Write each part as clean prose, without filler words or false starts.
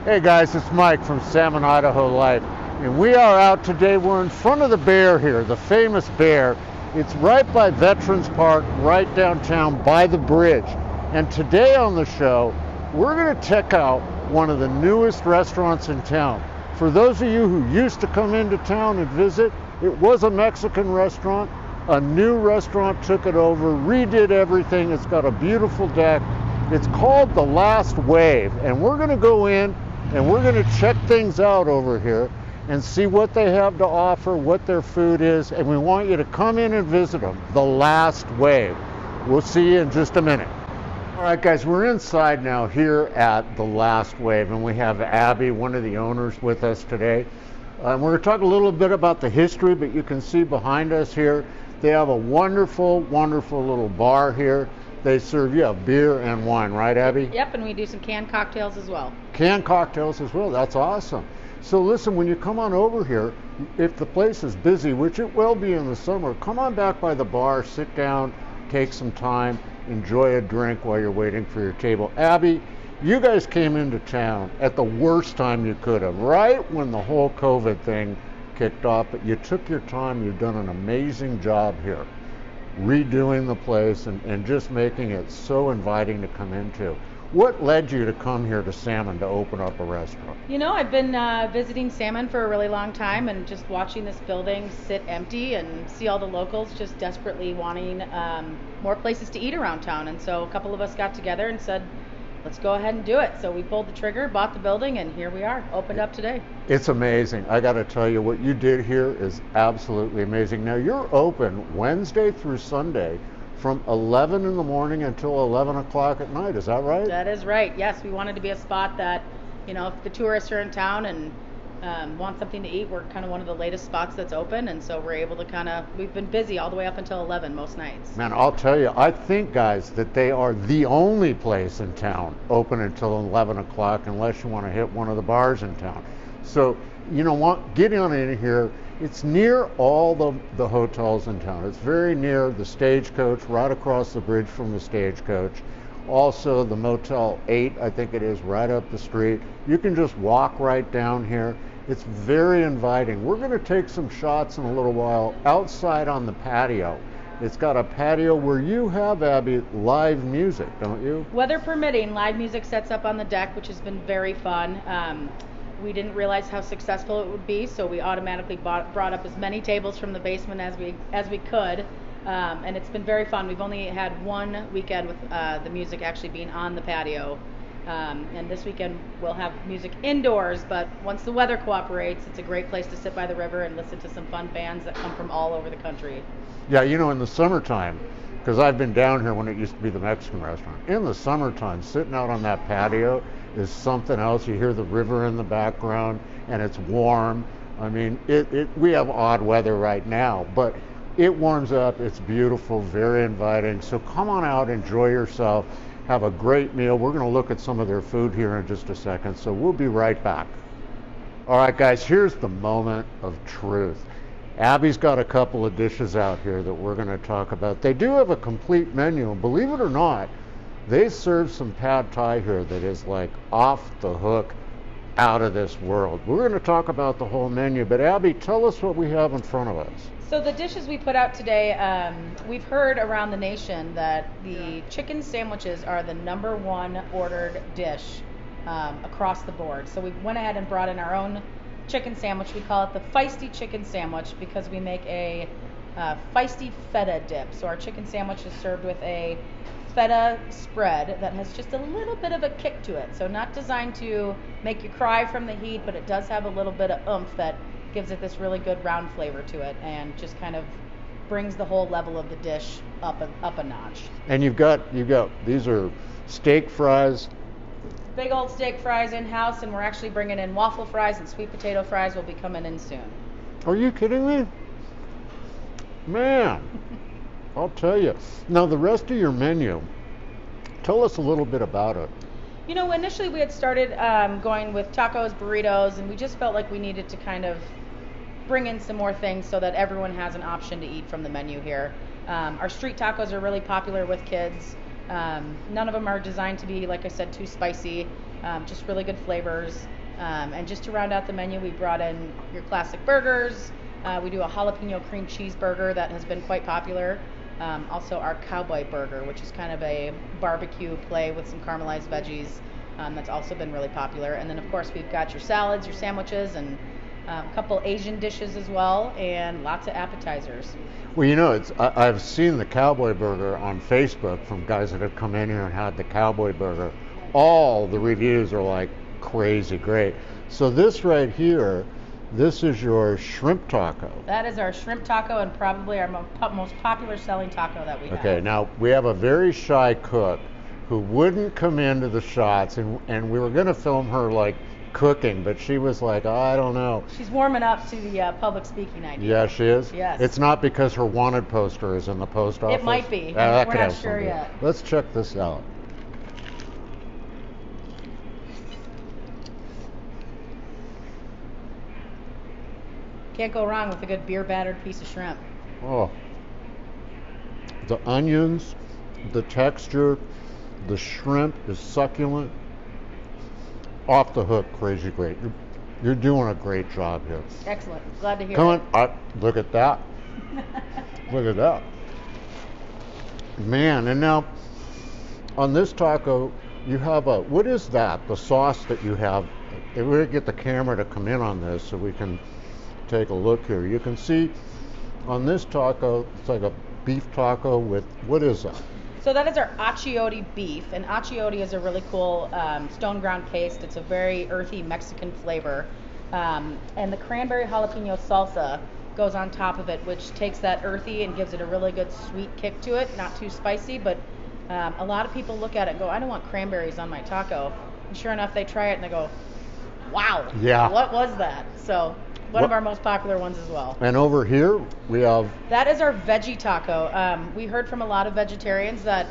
Hey guys, it's Mike from Salmon Idaho Life, and we are out today. We're in front of the Bear here, the famous Bear. It's right by Veterans Park, right downtown by the bridge. And today on the show, we're going to check out one of the newest restaurants in town. For those of you who used to come into town and visit, it was a Mexican restaurant. A new restaurant took it over, redid everything. It's got a beautiful deck. It's called the Last Wave, and we're going to go in and we're going to check things out over here and see what they have to offer, what their food is, and we want you to come in and visit them. The Last Wave. We'll see you in just a minute. All right, guys, we're inside now here at the Last Wave, and we have Abby, one of the owners, with us today. We're going to talk a little bit about the history, but you can see behind us here, they have a wonderful, wonderful little bar here. They serve you beer and wine, right, Abby? Yep, and we do some canned cocktails as well. Canned cocktails as well. That's awesome. So listen, when you come on over here, if the place is busy, which it will be in the summer, come on back by the bar, sit down, take some time, enjoy a drink while you're waiting for your table. Abby, you guys came into town at the worst time you could have, right when the whole COVID thing kicked off, but you took your time. You've done an amazing job here, redoing the place and just making it so inviting to come into. What led you to come here to Salmon to open up a restaurant? You know, I've been visiting Salmon for a really long time and just watching this building sit empty and see all the locals just desperately wanting more places to eat around town. And so a couple of us got together and said, let's go ahead and do it. So we pulled the trigger, bought the building, and here we are, opened up today. It's amazing. I got to tell you, what you did here is absolutely amazing. Now, you're open Wednesday through Sunday from 11 in the morning until 11 o'clock at night. Is that right? That is right. Yes, we wanted to be a spot that, you know, if the tourists are in town and want something to eat, we're kind of one of the latest spots that's open, and so we're able to we've been busy all the way up until 11 most nights. Man, I'll tell you, I think, guys, that they are the only place in town open until 11 o'clock unless you want to hit one of the bars in town. So, you know what, get on in here. It's near all the hotels in town. It's very near the Stagecoach, right across the bridge from the Stagecoach. Also, the Motel 8, I think it is, right up the street. You can just walk right down here. It's very inviting. We're going to take some shots in a little while outside on the patio. It's got a patio where you have, Abby, live music, don't you? Weather permitting, live music sets up on the deck, which has been very fun. We didn't realize how successful it would be, so we automatically brought up as many tables from the basement as we could, and it's been very fun. We've only had one weekend with the music actually being on the patio, and this weekend we'll have music indoors, but once the weather cooperates, it's a great place to sit by the river and listen to some fun bands that come from all over the country. Yeah, you know, in the summertime, because I've been down here when it used to be the Mexican restaurant, in the summertime, sitting out on that patio is something else. You hear the river in the background, and it's warm. I mean, we have odd weather right now, but it warms up. It's beautiful, very inviting. So come on out, enjoy yourself, have a great meal. We're going to look at some of their food here in just a second, so we'll be right back. All right, guys, here's the moment of truth. Abby's got a couple of dishes out here that we're going to talk about. They do have a complete menu, and believe it or not, they serve some pad thai here that is like off the hook, out of this world. We're going to talk about the whole menu, but Abby, tell us what we have in front of us. So the dishes we put out today, we've heard around the nation that the chicken sandwiches are the #1 ordered dish across the board. So we went ahead and brought in our own chicken sandwich. We call it the feisty chicken sandwich because we make a feisty feta dip. So our chicken sandwich is served with a feta spread that has just a little bit of a kick to it. So not designed to make you cry from the heat, but it does have a little bit of oomph that gives it this really good round flavor to it and just kind of brings the whole level of the dish up a notch. And you've got these are steak fries. Big old steak fries in-house, and we're actually bringing in waffle fries and sweet potato fries will be coming in soon. Are you kidding me? Man, I'll tell you. Now, the rest of your menu, tell us a little bit about it. You know, initially we had started going with tacos, burritos, and we just felt like we needed to kind of bring in some more things so that everyone has an option to eat from the menu here. Our street tacos are really popular with kids. None of them are designed to be, like I said, too spicy. just really good flavors. And just to round out the menu, we brought in your classic burgers. We do a jalapeno cream cheese burger that has been quite popular. Also our cowboy burger, which is kind of a barbecue play with some caramelized veggies. That's also been really popular. And then of course we've got your salads, your sandwiches, and a couple Asian dishes as well, and lots of appetizers. Well, I've seen the cowboy burger on Facebook from guys that have come in here and had the cowboy burger. All the reviews are like crazy great. So this right here, this is your shrimp taco. That is our shrimp taco, and probably our most popular selling taco that we have. Okay, now we have a very shy cook who wouldn't come into the shots, and we were going to film her like cooking, but she was like, I don't know. She's warming up to the public speaking idea. Yeah, she is? Yes. It's not because her wanted poster is in the post office? It might be. That We're could not have sure something. yet. Let's check this out. Can't go wrong with a good beer battered piece of shrimp. Oh, the onions, the texture, the shrimp is succulent. Off the hook, crazy great. You're doing a great job here. Excellent. Glad to hear Come it. on, look at that. Look at that. Man, and now on this taco, you have what is that? The sauce that you have. If we get the camera to come in on this so we can take a look here. You can see on this taco, it's like a beef taco with, what is that? So that is our achiote beef, and achiote is a really cool stone ground paste. It's a very earthy Mexican flavor, and the cranberry jalapeno salsa goes on top of it, which takes that earthy and gives it a really good sweet kick to it. Not too spicy, but a lot of people look at it and go, I don't want cranberries on my taco. And sure enough, they try it and they go, wow, yeah, what was that? So one of our most popular ones as well. And over here we have... That is our veggie taco. We heard from a lot of vegetarians that,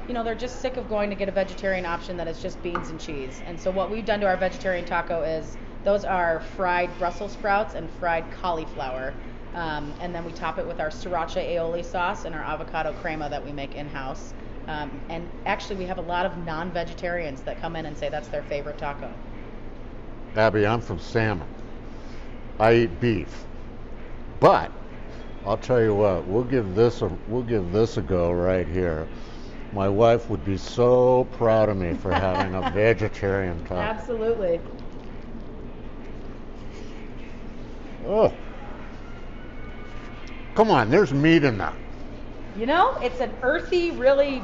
they're just sick of going to get a vegetarian option that is just beans and cheese. And so what we've done to our vegetarian taco is those are fried Brussels sprouts and fried cauliflower. And then we top it with our sriracha aioli sauce and our avocado crema that we make in-house. And actually we have a lot of non-vegetarians that come in and say that's their favorite taco. Abby, I'm from salmon. I eat beef, but I'll tell you what, we'll give this a go right here. My wife would be so proud of me for having a vegetarian taco. Absolutely. Oh, come on, there's meat in that. It's an earthy, really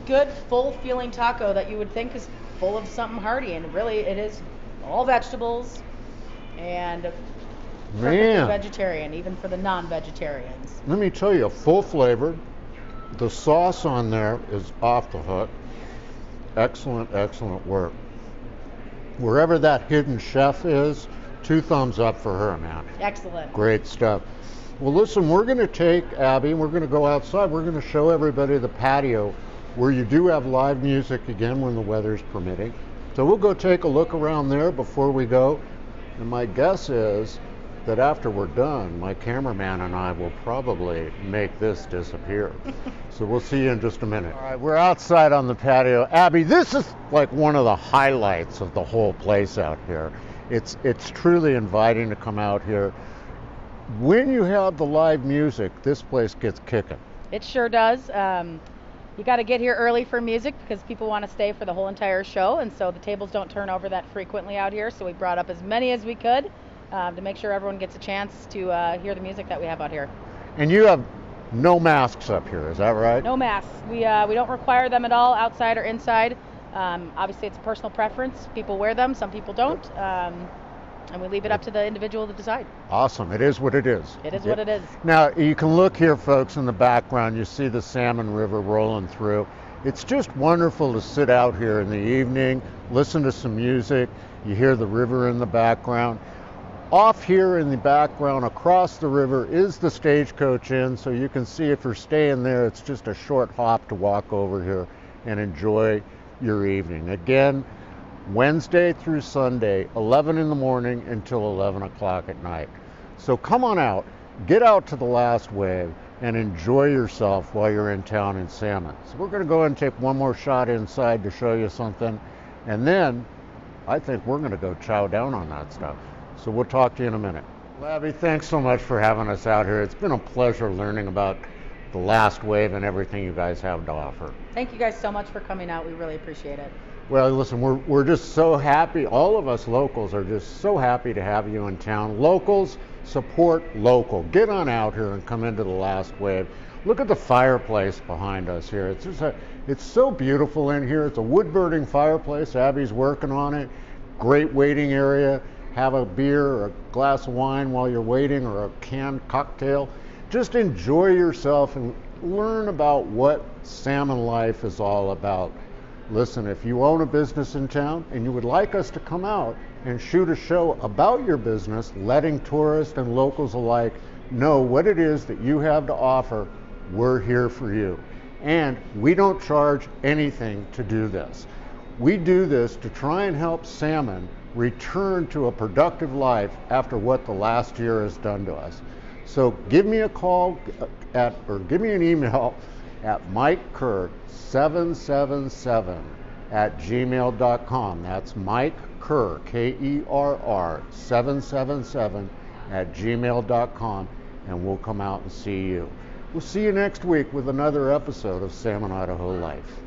good, full-feeling taco that you would think is full of something hearty, and really it is all vegetables and perfectly vegetarian, even for the non-vegetarians. Let me tell you, full flavor. The sauce on there is off the hook. Excellent, excellent work. Wherever that hidden chef is, 2 thumbs up for her, man. Excellent. Great stuff. Well, listen, we're going to take Abby, we're going to go outside. We're going to show everybody the patio where you do have live music again when the weather's permitting. So we'll go take a look around there before we go. And my guess is that after we're done, my cameraman and I will probably make this disappear. So we'll see you in just a minute. All right, we're outside on the patio. Abby, this is like one of the highlights of the whole place out here. It's truly inviting to come out here. When you have the live music, this place gets kicking. It sure does. You got to get here early for music because people want to stay for the whole entire show, and so the tables don't turn over that frequently out here, so we brought up as many as we could to make sure everyone gets a chance to hear the music that we have out here. And you have no masks up here, is that right? No masks. We don't require them at all, outside or inside. Obviously, it's a personal preference. People wear them, some people don't, and we leave it up to the individual to decide. Awesome. It is what it is. It is what it is. Now, you can look here, folks, in the background. You see the Salmon River rolling through. It's just wonderful to sit out here in the evening, listen to some music. You hear the river in the background. Off here in the background, across the river, is the Stagecoach Inn, so you can see if you're staying there, it's just a short hop to walk over here and enjoy your evening. Again, Wednesday through Sunday, 11 in the morning until 11 o'clock at night. So come on out, get out to the Last Wave, and enjoy yourself while you're in town in Salmon. So we're going to go ahead and take one more shot inside to show you something, and then I think we're going to go chow down on that stuff. So we'll talk to you in a minute. Labby, thanks so much for having us out here. It's been a pleasure learning about the Last Wave and everything you guys have to offer. Thank you guys so much for coming out. We really appreciate it. Well, listen, we're just so happy. All of us locals are just so happy to have you in town. Locals, support local. Get on out here and come into the Last Wave. Look at the fireplace behind us here. It's so beautiful in here. It's a wood-burning fireplace. Abby's working on it. Great waiting area. Have a beer or a glass of wine while you're waiting, or a canned cocktail. Just enjoy yourself and learn about what salmon life is all about. Listen, if you own a business in town and you would like us to come out and shoot a show about your business, letting tourists and locals alike know what it is that you have to offer, we're here for you. And we don't charge anything to do this. We do this to try and help salmon return to a productive life after what the last year has done to us. So give me a call or give me an email at MikeKerr777@gmail.com. That's Mike Kerr, Kerr, 777@gmail.com, and we'll come out and see you. We'll see you next week with another episode of Salmon Idaho Life.